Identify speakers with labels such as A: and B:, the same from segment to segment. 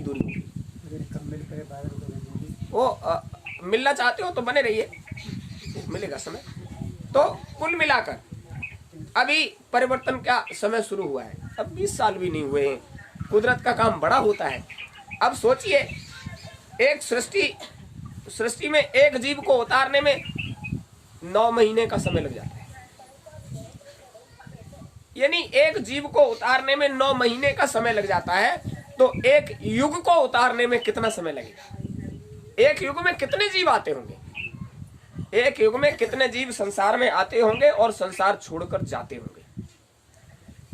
A: दूरी वो मिलना चाहते हो तो बने रहिए, मिलेगा समय। तो कुल मिलाकर अभी परिवर्तन का समय शुरू हुआ है, अब 20 साल भी नहीं हुए हैं, कुदरत का काम बड़ा होता है। अब सोचिए, एक सृष्टि में एक जीव को उतारने में 9 महीने का समय लग जाता है। यानी एक जीव को उतारने में 9 महीने का समय लग जाता है, तो एक युग को उतारने में कितना समय लगेगा? एक युग में कितने जीव आते होंगे? एक युग में कितने जीव संसार में आते होंगे और संसार छोड़कर जाते होंगे?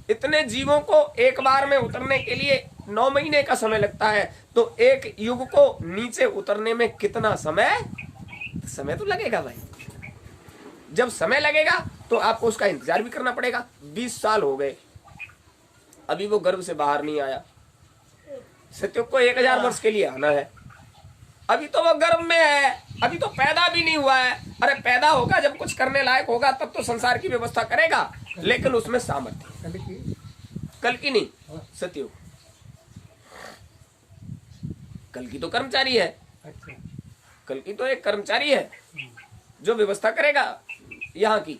A: इतने जीवों को एक बार में उतरने के लिए 9 महीने का समय लगता है, तो एक युग को नीचे उतरने में कितना समय तो लगेगा भाई। जब समय लगेगा तो आपको उसका इंतजार भी करना पड़ेगा। 20 साल हो गए, अभी वो गर्भ से बाहर नहीं आया। सत्युग को 1000 वर्ष के लिए आना है, अभी तो वो गर्भ में है, अभी तो पैदा भी नहीं हुआ है। अरे पैदा होगा, जब कुछ करने लायक होगा तब तो संसार की व्यवस्था करेगा, लेकिन उसमें सामर्थ्य कल की नहीं, सत्युग। कल की तो कर्मचारी है, कल की तो एक कर्मचारी है जो व्यवस्था करेगा। यहाँ की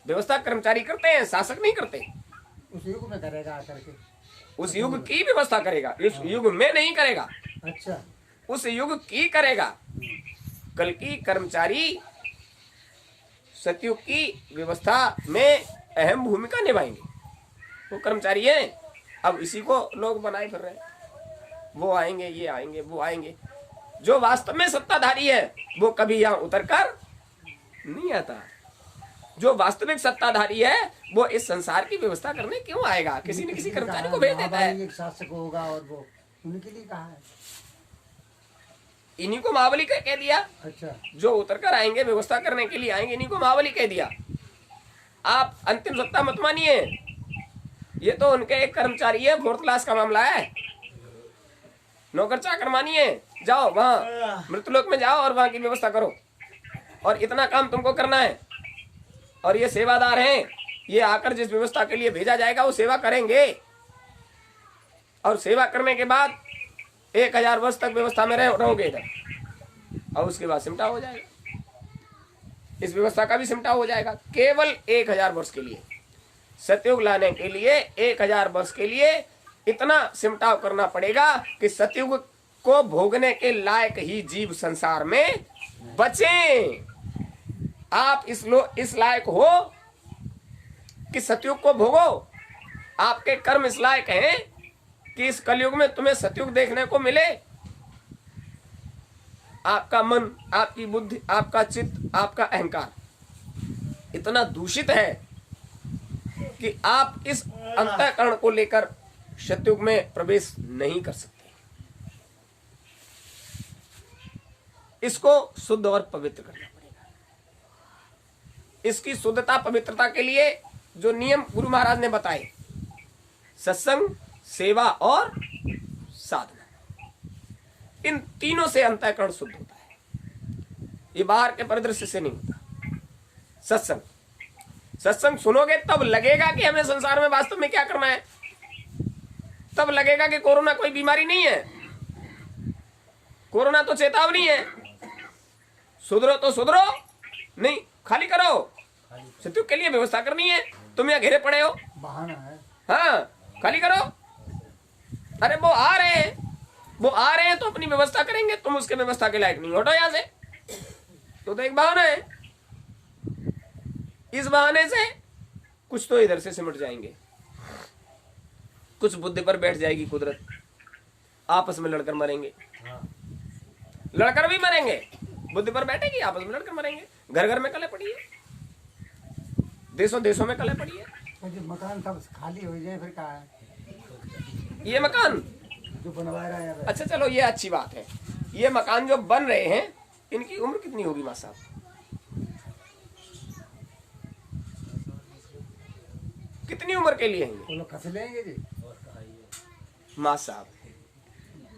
A: व्यवस्था कर्मचारी करते हैं, शासक नहीं करते।
B: उस युग में करेगा आकर के,
A: उस युग की व्यवस्था करेगा, इस युग में नहीं करेगा।
B: अच्छा,
A: उस युग की करेगा। कल की कर्मचारी सतयुग की व्यवस्था में अहम भूमिका निभाएंगे, वो कर्मचारी हैं। अब इसी को लोग बनाए फिर रहे हैं, वो आएंगे, ये आएंगे, वो आएंगे। जो वास्तव में सत्ताधारी है वो कभी यहाँ उतर कर नहीं आता। जो वास्तविक सत्ताधारी है वो इस संसार की व्यवस्था करने क्यों आएगा? किसी न किसी कर्मचारी को भेज देता है।
B: एक शासक होगा और वो उनके लिए कहा है,
A: इन्हीं को महाबली कह दिया।
B: अच्छा,
A: जो उतर कर आएंगे, व्यवस्था करने के लिए आएंगे, इन्हीं को महाबली कह दिया। आप अंतिम सत्ता मत मानिए, ये तो उनके एक कर्मचारी है, 4th क्लास का मामला है। नौकर चाकर मानिए, जाओ वहां मृतलोक में जाओ और वहां की व्यवस्था करो, और इतना काम तुमको करना है। और ये सेवादार हैं, ये आकर जिस व्यवस्था के लिए भेजा जाएगा वो सेवा करेंगे, और सेवा करने के बाद 1000 वर्ष तक व्यवस्था में रहोगे इधर, और उसके बाद सिमटा हो जाएगा। इस व्यवस्था का भी सिमटा हो जाएगा, केवल 1000 वर्ष के लिए। सतयुग लाने के लिए 1000 वर्ष के लिए इतना सिमटाव करना पड़ेगा कि सतयुग को भोगने के लायक ही जीव संसार में बचे। आप इस लायक हो कि सतयुग को भोगो। आपके कर्म इस लायक हैं कि इस कलयुग में तुम्हें सतयुग देखने को मिले। आपका मन, आपकी बुद्धि, आपका चित्त, आपका अहंकार इतना दूषित है कि आप इस अंतःकरण को लेकर सतयुग में प्रवेश नहीं कर सकते। इसको शुद्ध और पवित्र करना पड़ेगा। इसकी शुद्धता पवित्रता के लिए जो नियम गुरु महाराज ने बताए, सत्संग, सेवा और साधना, इन तीनों से अंतःकरण शुद्ध होता है। ये बाहर के परिदृश्य से नहीं होता। सत्संग सुनोगे तब लगेगा कि हमें संसार में वास्तव में क्या करना है। तब लगेगा कि कोरोना कोई बीमारी नहीं है, कोरोना तो चेतावनी है। सुधरो तो सुधरो, नहीं खाली करो। सतयुग के लिए व्यवस्था करनी है, तुम यहाँ घेरे पड़े हो,
B: बहाना है।
A: हाँ खाली करो। अरे वो आ रहे हैं तो अपनी व्यवस्था करेंगे, तुम उसके व्यवस्था के लायक नहीं, हटो यहाँ से। तो एक बहाना है, इस बहाने से कुछ तो इधर से सिमट जाएंगे, कुछ बुद्धि पर बैठ जाएगी कुदरत, आपस में लड़कर मरेंगे। लड़कर भी मरेंगे, बुद्धि पर बैठेगी, आपस में लड़कर मरेंगे। घर घर में कले पड़ी है, देशों देशों में कले पड़ी है।
B: तो जो मकान सब खाली हो जाए फिर क्या है?
A: ये मकान
B: जो बनवा रहा है,
A: अच्छा चलो ये अच्छी बात है। ये मकान जो बन रहे हैं, इनकी उम्र कितनी होगी माँ साहब? कितनी उम्र के लिए हैं
B: वो लोग खस लेंगे जी
A: माँ साहब?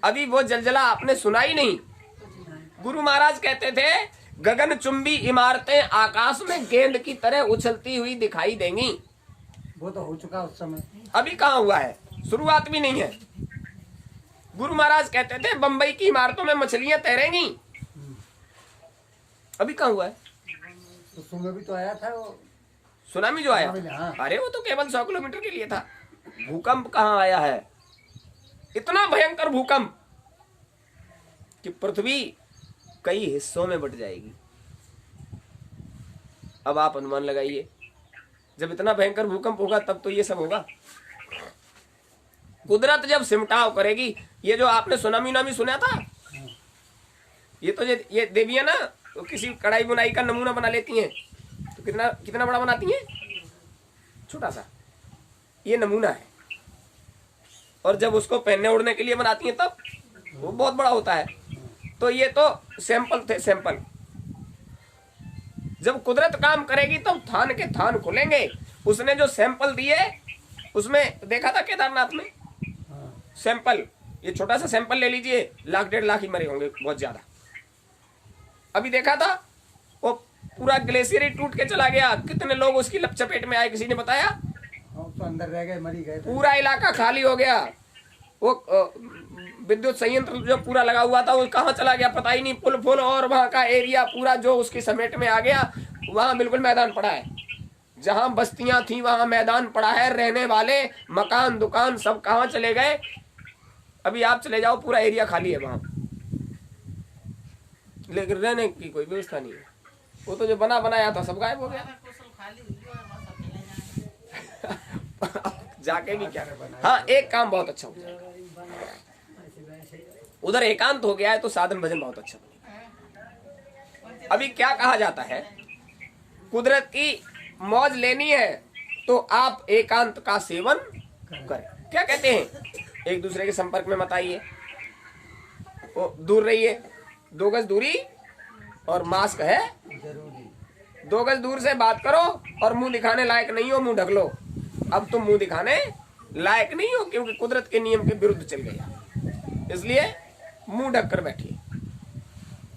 A: अभी वो जलजला आपने सुना ही नहीं। गुरु महाराज कहते थे, गगन चुंबी इमारतें आकाश में गेंद की तरह उछलती हुई दिखाई देंगी।
B: वो तो हो चुका उस समय,
A: अभी कहाँ हुआ है, शुरुआत भी नहीं है। गुरु महाराज कहते थे बंबई की इमारतों में मछलियां तैरेंगी। अभी कहाँ हुआ है?
B: तो सुबह भी तो आया था वो
A: सुनामी जो आया,
B: हाँ।
A: अरे वो तो केवल 100 किलोमीटर के लिए था। भूकंप कहाँ आया है? इतना भयंकर भूकंप कि पृथ्वी कई हिस्सों में बट जाएगी। अब आप अनुमान लगाइए, जब इतना भयंकर भूकंप होगा तब तो ये सब होगा। कुदरत जब सिमटाव करेगी, ये जो आपने सुनामी नामी सुना था, ये तो ये देवियां ना तो किसी कढ़ाई बुनाई का नमूना बना लेती हैं, तो कितना कितना बड़ा बनाती हैं? छोटा सा ये नमूना है, और जब उसको पहनने उड़ने के लिए बनाती हैं तब वो बहुत बड़ा होता है। तो ये तो सैंपल थे, सैंपल। जब कुदरत काम करेगी तब थान के थान खुलेंगे। उसने जो सैंपल दिए उसमें देखा था केदारनाथ में सैंपल, ये छोटा सा सैंपल ले लीजिए, 1.5 लाख ही मरे होंगे, बहुत ज्यादा। अभी देखा था वो पूरा ग्लेशियर ही टूट के चला गया, कितने लोग उसकी चपेट में आए, किसी ने बताया?
B: तो अंदर रह गए, मरी गए।
A: पूरा इलाका खाली हो गया। वो विद्युत संयंत्र जो पूरा लगा हुआ था वो कहाँ चला गया पता ही नहीं। पुल फुल और वहां का एरिया पूरा जो उसकी समेट में आ गया, वहां बिल्कुल मैदान पड़ा है। जहां बस्तियां थी वहां मैदान पड़ा है, रहने वाले मकान दुकान सब कहाँ चले गए? अभी आप चले जाओ, पूरा एरिया खाली है वहां, लेकिन रहने की कोई व्यवस्था नहीं है। वो तो जो बना बनाया था सब गायब हो गया। जाके भी क्या? हाँ, एक काम बहुत अच्छा हो जाएगा, उधर एकांत हो गया है तो साधन भजन बहुत अच्छा बनेगा। अभी क्या कहा जाता है, कुदरत की मौज लेनी है तो आप एकांत का सेवन करें। क्या कहते हैं? एक दूसरे के संपर्क में मत आइए, वो दूर रहिए, 2 गज दूरी और मास्क है
B: जरूरी।
A: 2 गज दूर से बात करो, और मुंह दिखाने लायक नहीं हो, मुंह ढक लो। अब तुम मुंह दिखाने लायक नहीं हो क्योंकि कुदरत के नियम के विरुद्ध चल गया, इसलिए मुंह ढक कर बैठिए।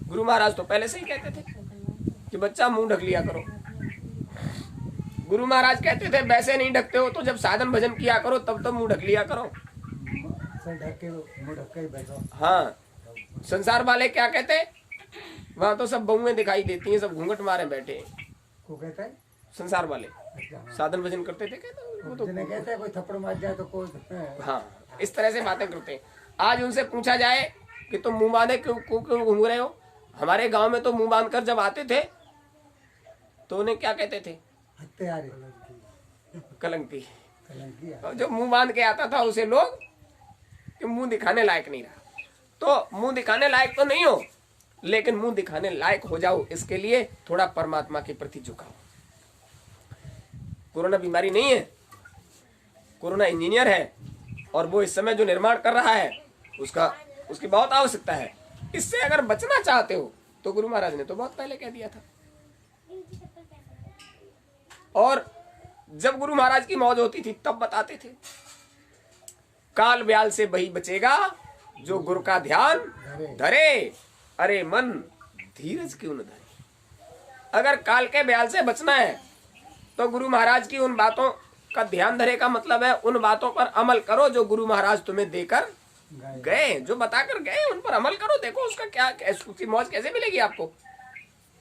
A: गुरु महाराज तो पहले से ही कहते थे कि बच्चा मुंह ढक लिया करो। गुरु महाराज कहते थे वैसे नहीं ढकते हो तो जब साधन भजन किया करो तब तो मुंह ढक लिया करो।
B: सर ढक के मुंह ढक के ही बैठो।
A: हाँ, संसार वाले क्या कहते, वहां तो सब बहुएं दिखाई देती हैं, सब घूंघट मारे बैठे हैं।
B: को कहता है
A: संसार वाले
B: अच्छा, हाँ।
A: साधन भजन करते थे, कहते वो तो
B: जिन्हें कहता है कोई थप्पड़ मार जाए तो कोई
A: हाँ, इस तरह से बातें करते हैं। आज उनसे पूछा जाए कि तुम मुंह बांधे क्यों घूम रहे हो? हमारे गांव में तो मुंह बांध कर जब आते थे तो उन्हें क्या कहते थे?
B: हत्यारे
A: कलंकी।
B: कलंकी।
A: और जो मुंह बांध के आता था उसे लोग कि मुंह दिखाने लायक नहीं रहा। तो मुंह दिखाने लायक तो नहीं हो, लेकिन मुंह दिखाने लायक हो जाओ, इसके लिए थोड़ा परमात्मा के प्रति झुकाओ। कोरोना बीमारी नहीं है, कोरोना इंजीनियर है, और वो इस समय जो निर्माण कर रहा है उसकी बहुत आवश्यकता है। इससे अगर बचना चाहते हो तो गुरु महाराज ने तो बहुत पहले कह दिया था। और जब गुरु महाराज की मौज होती थी तब बताते थे, काल ब्याल से वही बचेगा जो गुरु का ध्यान धरे, अरे मन धीरज क्यों न धरे। अगर काल के ब्याल से बचना है तो गुरु महाराज की उन बातों का ध्यान धरे का मतलब है उन बातों पर अमल करो जो गुरु महाराज तुम्हें देकर गए, जो बताकर गए, उन पर अमल करो। देखो उसका क्या, उसकी मौज कैसे मिलेगी आपको।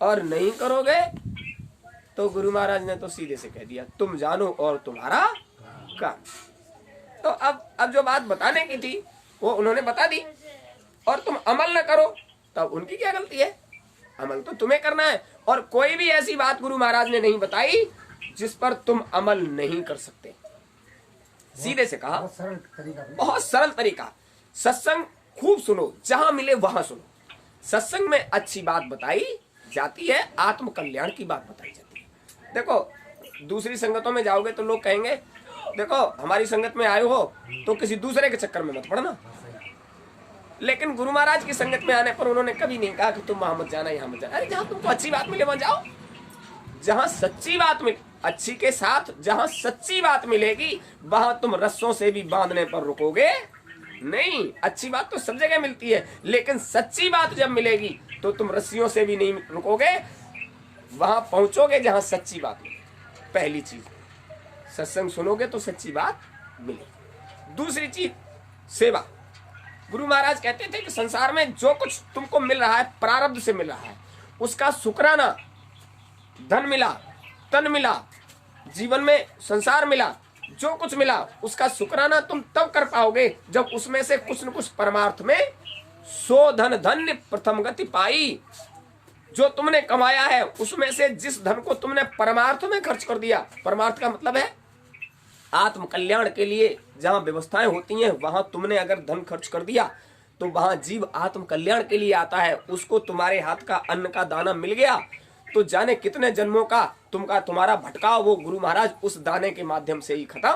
A: और नहीं करोगे तो गुरु महाराज ने तो सीधे से कह दिया, तुम जानो और तुम्हारा काम। तो अब जो बात बताने की थी वो उन्होंने बता दी, और तुम अमल न करो तब उनकी क्या गलती है? अमल तो तुम्हें करना है। और कोई भी ऐसी बात गुरु महाराज ने नहीं बताई जिस पर तुम अमल नहीं कर सकते। सीधे से कहा, बहुत सरल तरीका। सत्संग खूब सुनो, जहां मिले वहां सुनो। सत्संग में अच्छी बात बताई जाती है, आत्म कल्याण की बात बताई जाती है। देखो दूसरी संगतों में जाओगे तो लोग कहेंगे देखो हमारी संगत में आए हो तो किसी दूसरे के चक्कर में मत पड़ना। लेकिन गुरु महाराज की संगत में आने पर उन्होंने कभी नहीं कहा कि तुम वहां मत जाना, यहाँ मत जाना। अरे जहां तुमको अच्छी बात मिले वहां जाओ, जहां सच्ची बात मिले, अच्छी के साथ जहां सच्ची बात मिलेगी वहां तुम रस्सों से भी बांधने पर रुकोगे नहीं। अच्छी बात तो सब जगह मिलती है, लेकिन सच्ची बात जब मिलेगी तो तुम रस्सियों से भी नहीं रुकोगे, वहां पहुंचोगे जहां सच्ची बात मिले। पहली चीज, सत्संग सुनोगे तो सच्ची बात मिलेगी। दूसरी चीज, सेवा। गुरु महाराज कहते थे कि संसार में जो कुछ तुमको मिल रहा है प्रारब्ध से मिल रहा है, उसका शुक्राना, धन मिला, तन मिला, जीवन में संसार मिला, जो कुछ मिला उसका शुक्राना तुम तब कर पाओगे जब उसमें से कुछ न कुछ परमार्थ में सो धन धन्य प्रथम गति पाई। जो तुमने कमाया है उसमें से जिस धन को तुमने परमार्थ में खर्च कर दिया, परमार्थ का मतलब है आत्म कल्याण के लिए जहां व्यवस्थाएं होती हैं, वहां तुमने अगर धन खर्च कर दिया तो वहां जीव आत्म कल्याण के लिए आता है। उसको तुम्हारे हाथ का अन्न का दाना मिल गया तो जाने कितने जन्मों का तुम्हारा भटकाव वो गुरु महाराज उस दाने के माध्यम से ही खत्म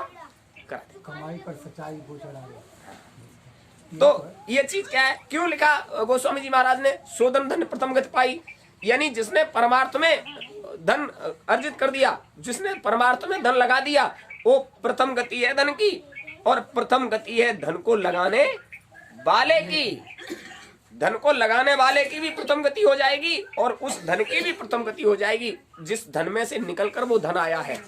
A: कर दे।
B: कमाई पर सच्चाई वो चढ़ा रहे।
A: तो ये चीज क्या है, क्यों लिखा गोस्वामी जी महाराज ने सोधन धन प्रथम गति पाई, यानी जिसने परमार्थ में धन अर्जित कर दिया, जिसने परमार्थ में धन लगा दिया, वो प्रथम गति है धन की, और प्रथम गति है धन को लगाने वाले की। धन को लगाने वाले की भी प्रथम गति हो जाएगी और उस धन की भी प्रथम गति हो जाएगी। जिस धन में से निकलकर वो धन आया है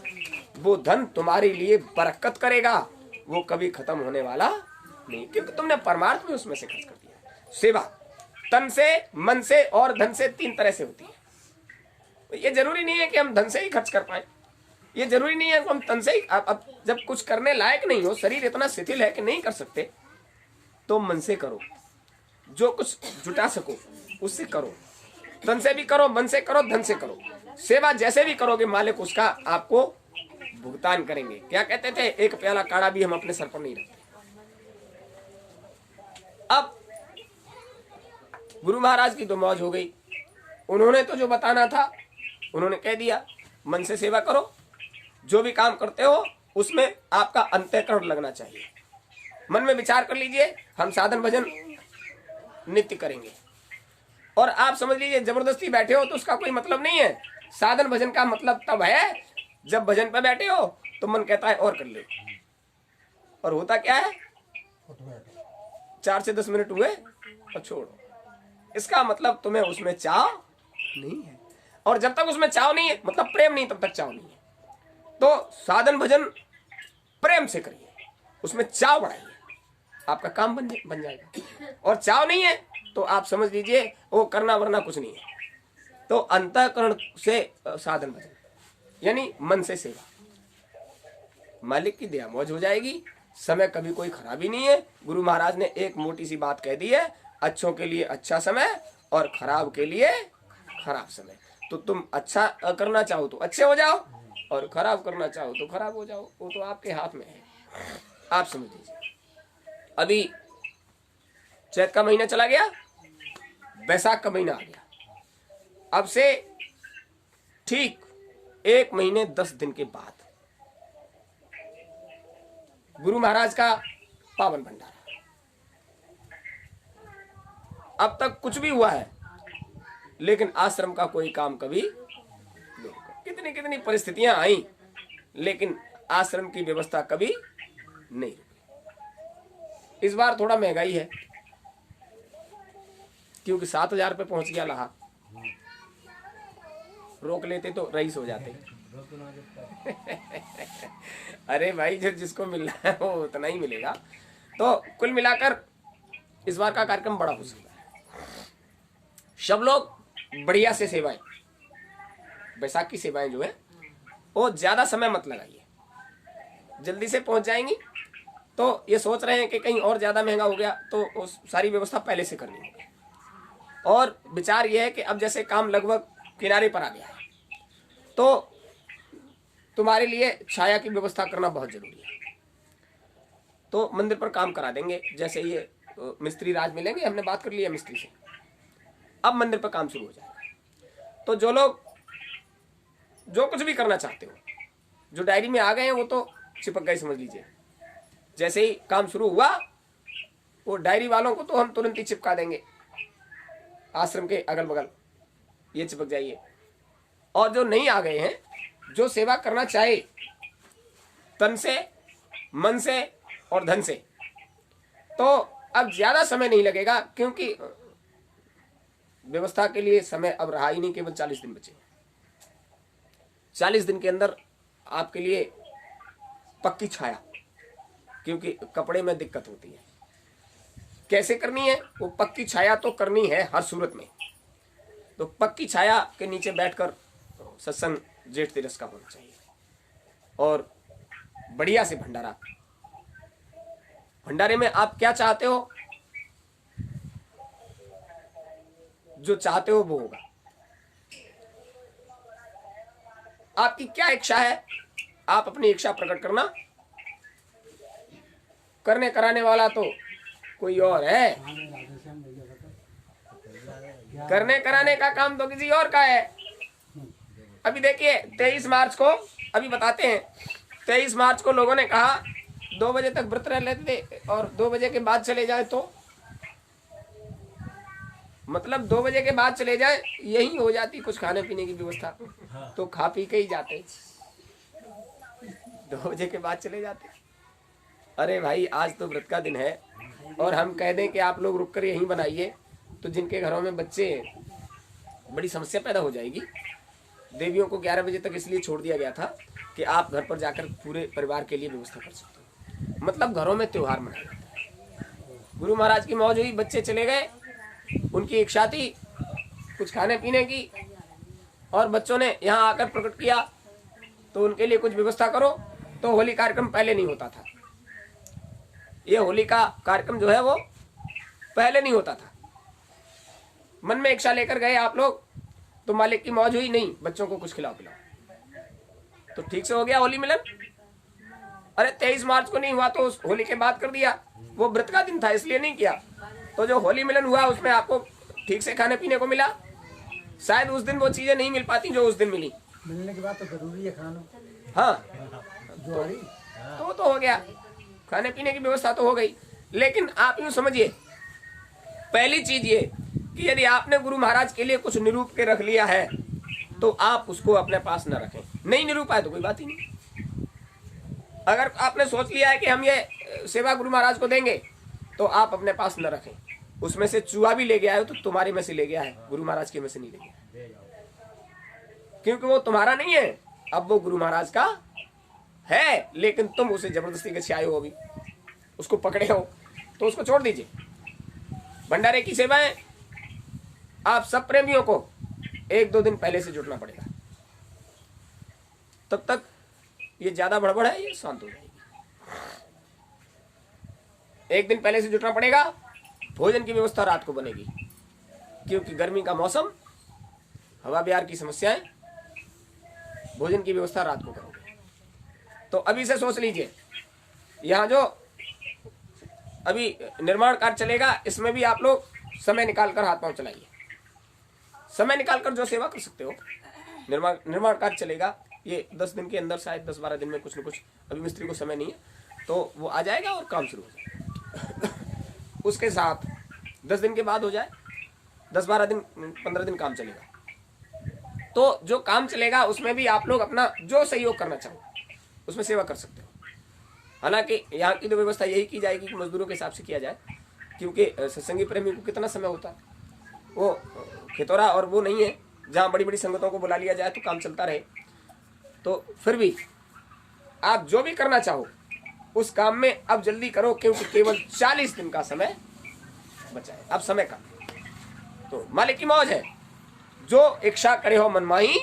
A: वो धन तुम्हारे लिए बरकत करेगा, वो कभी खत्म होने वाला नहीं, क्योंकि तुमने परमार्थ में उसमें से खर्च कर दिया। सेवा तन से, मन से और धन से 3 तरह से होती है। ये जरूरी नहीं है कि हम धन से ही खर्च कर पाए, ये जरूरी नहीं है कि हम तन से ही। अब जब कुछ करने लायक नहीं हो, शरीर इतना शिथिल है कि नहीं कर सकते, तो मन से करो, जो कुछ जुटा सको उससे करो, तन से भी करो, मन से करो, धन से करो। सेवा जैसे भी करोगे मालिक उसका आपको भुगतान करेंगे। क्या कहते थे, एक प्याला काढ़ा भी हम अपने सर पर नहीं रखते। अब गुरु महाराज की तो मौज हो गई, उन्होंने तो जो बताना था उन्होंने कह दिया। मन से सेवा करो, जो भी काम करते हो उसमें आपका अंतःकरण लगना चाहिए। मन में विचार कर लीजिए हम साधन भजन नित्य करेंगे, और आप समझ लीजिए जबरदस्ती बैठे हो तो उसका कोई मतलब नहीं है। साधन भजन का मतलब तब है जब भजन पर बैठे हो तो मन कहता है और कर ले, और होता क्या है 4 से 10 मिनट हुए और छोड़ो। इसका मतलब तुम्हें उसमें चाव नहीं है, और जब तक उसमें चाव नहीं है मतलब प्रेम नहीं, तब तक चाव नहीं है। तो साधन भजन प्रेम से करिए, उसमें चाव बढ़ाइए, आपका काम बन जाएगा। और चाव नहीं है तो आप समझ लीजिए वो करना वरना कुछ नहीं है। तो अंतःकरण से साधन भजन यानी मन से सेवा, मालिक की दया मौज हो जाएगी। समय कभी कोई खराबी नहीं है। गुरु महाराज ने एक मोटी सी बात कह दी है, अच्छों के लिए अच्छा समय और खराब के लिए खराब समय। तो तुम अच्छा करना चाहो तो अच्छे हो जाओ, और खराब करना चाहो तो खराब हो जाओ, वो तो आपके हाथ में है। आप समझ लीजिए अभी चैत का महीना चला गया, बैसाख का महीना आ गया। अब से ठीक 1 महीने 10 दिन के बाद गुरु महाराज का पावन भंडारा। अब तक कुछ भी हुआ है लेकिन आश्रम का कोई काम कभी नहीं हुआ। कितनी कितनी परिस्थितियां आई लेकिन आश्रम की व्यवस्था कभी नहीं रुकी। इस बार थोड़ा महंगाई है क्योंकि 7,000 रुपये पहुंच गया लाहा। रोक लेते तो रईस हो जाते। अरे भाई जो जिसको मिल रहा है वो उतना ही मिलेगा। तो कुल मिलाकर इस बार का कार्यक्रम बड़ा हो सकता है। सब लोग बढ़िया से सेवाएं, बैसाख की सेवाएं जो है वो ज्यादा समय मत लगाइए, जल्दी से पहुंच जाएंगी। तो ये सोच रहे हैं कि कहीं और ज्यादा महंगा हो गया तो उस सारी व्यवस्था पहले से करनी होगी। और विचार ये है कि अब जैसे काम लगभग किनारे पर आ गया है तो तुम्हारे लिए छाया की व्यवस्था करना बहुत जरूरी है। तो मंदिर पर काम करा देंगे, जैसे ये मिस्त्री राज मिलेंगे, हमने बात कर ली है मिस्त्री से, अब मंदिर पर काम शुरू हो जाएगा। तो जो लोग जो कुछ भी करना चाहते हो, जो डायरी में आ गए हैं वो तो चिपक गए समझ लीजिए। जैसे ही काम शुरू हुआ वो डायरी वालों को तो हम तुरंत ही चिपका देंगे आश्रम के अगल बगल, ये चिपक जाइए। और जो नहीं आ गए हैं, जो सेवा करना चाहे तन से, मन से और धन से, तो अब ज्यादा समय नहीं लगेगा क्योंकि व्यवस्था के लिए समय अब रहा ही नहीं, केवल 40 दिन बचे। 40 दिन के अंदर आपके लिए पक्की छाया, क्योंकि कपड़े में दिक्कत होती है। कैसे करनी है? वो पक्की छाया तो करनी है हर सूरत में। तो पक्की छाया के नीचे बैठकर सत्संग जेठ तेरस का होना चाहिए और बढ़िया से भंडारा। भंडारे में आप क्या चाहते हो, जो चाहते हो वो होगा। आपकी क्या इच्छा है, आप अपनी इच्छा प्रकट करना। करने कराने वाला तो कोई और है, करने कराने का काम तो किसी और का है। अभी देखिए 23 मार्च को, अभी बताते हैं, 23 मार्च को लोगों ने कहा 2 बजे तक व्रत रह लेते थे और 2 बजे के बाद चले जाए तो, मतलब 2 बजे के बाद चले जाए, यही हो जाती कुछ खाने पीने की व्यवस्था, तो खा पी के ही जाते। 2 बजे के बाद चले जाते। अरे भाई आज तो व्रत का दिन है और हम कह दें कि आप लोग रुक कर यहीं बनाइए, तो जिनके घरों में बच्चे हैं बड़ी समस्या पैदा हो जाएगी। देवियों को 11 बजे तक इसलिए छोड़ दिया गया था कि आप घर पर जाकर पूरे परिवार के लिए व्यवस्था कर सकते हो, मतलब घरों में त्योहार मनाया जाता है। गुरु महाराज की मौज हुई, बच्चे चले गए, उनकी इच्छा थी कुछ खाने पीने की और बच्चों ने यहाँ आकर प्रकट किया तो उनके लिए कुछ व्यवस्था करो। तो होली कार्यक्रम पहले नहीं होता था, ये होली का कार्यक्रम जो है वो पहले नहीं होता था। मन में इच्छा लेकर गए आप लोग तो मालिक की मौज हुई, नहीं बच्चों को कुछ खिलाओ पिलाओ, तो ठीक से हो गया होली मिलन। अरे 23 मार्च को नहीं हुआ तो उस होली के बाद कर दिया, वो व्रत का दिन था इसलिए नहीं किया। तो जो होली मिलन हुआ उसमें आपको ठीक से खाने पीने को मिला, शायद उस दिन वो चीजें नहीं मिल पाती जो उस दिन मिली।
B: मिलने के बाद तो जरूरी है खाना।
A: हाँ तो हो गया, खाने पीने की व्यवस्था तो हो गई। लेकिन आप यूं समझिए, पहली चीज ये कि यदि आपने गुरु महाराज के लिए कुछ निरूप के रख लिया है तो आप उसको अपने पास न रखें। नहीं निरूप आए तो कोई बात ही नहीं। अगर आपने सोच लिया है कि हम ये सेवा गुरु महाराज को देंगे तो आप अपने पास न रखें। उसमें से चूहा भी ले गया है तो तुम्हारे में से ले गया है, गुरु महाराज के में से नहीं ले गया, क्योंकि वो तुम्हारा नहीं है, अब वो गुरु महाराज का है। लेकिन तुम उसे जबरदस्ती के आए हो, अभी उसको पकड़े हो तो उसको छोड़ दीजिए। भंडारे की सेवाएं आप सब प्रेमियों को 1-2 दिन पहले से जुटना पड़ेगा, तब तक ये ज्यादा बड़बड़ है, ये शांत हो जाएगी। 1 दिन पहले से जुटना पड़ेगा। भोजन की व्यवस्था रात को बनेगी, क्योंकि गर्मी का मौसम, हवा बिहार की समस्याएं, भोजन की व्यवस्था रात को करोगे। तो अभी से सोच लीजिए, यहाँ जो अभी निर्माण कार्य चलेगा इसमें भी आप लोग समय निकालकर हाथ पांव चलाइए। समय निकालकर जो सेवा कर सकते हो। निर्माण कार्य चलेगा, ये 10 दिन के अंदर, शायद 10-12 दिन में कुछ न कुछ, अभी मिस्त्री को समय नहीं है तो वो आ जाएगा और काम शुरू हो जाएगा। उसके साथ 10 दिन के बाद हो जाए, 10-12 दिन 15 दिन काम चलेगा। तो जो काम चलेगा उसमें भी आप लोग अपना जो सहयोग करना चाहो उसमें सेवा कर सकते हो। हालांकि यहाँ की तो व्यवस्था यही की जाएगी कि मजदूरों के हिसाब से किया जाए, क्योंकि सत्संगी प्रेमी को कितना समय होता है, वो खितौरा और वो नहीं है जहाँ बड़ी बड़ी संगतों को बुला लिया जाए तो काम चलता रहे। तो फिर भी आप जो भी करना चाहो उस काम में अब जल्दी करो, क्योंकि केवल 40 दिन का समय बचा है अब समय का। तो मालिक की मौज है, जो इच्छा करे हो मन माही,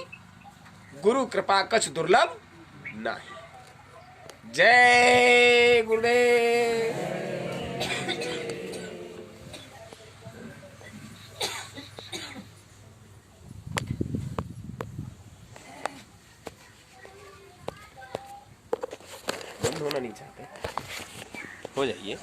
A: गुरु कृपा कछ दुर्लभ नाही। जय गुरुदेव। बंद होना नहीं चाहते, हो जाइए।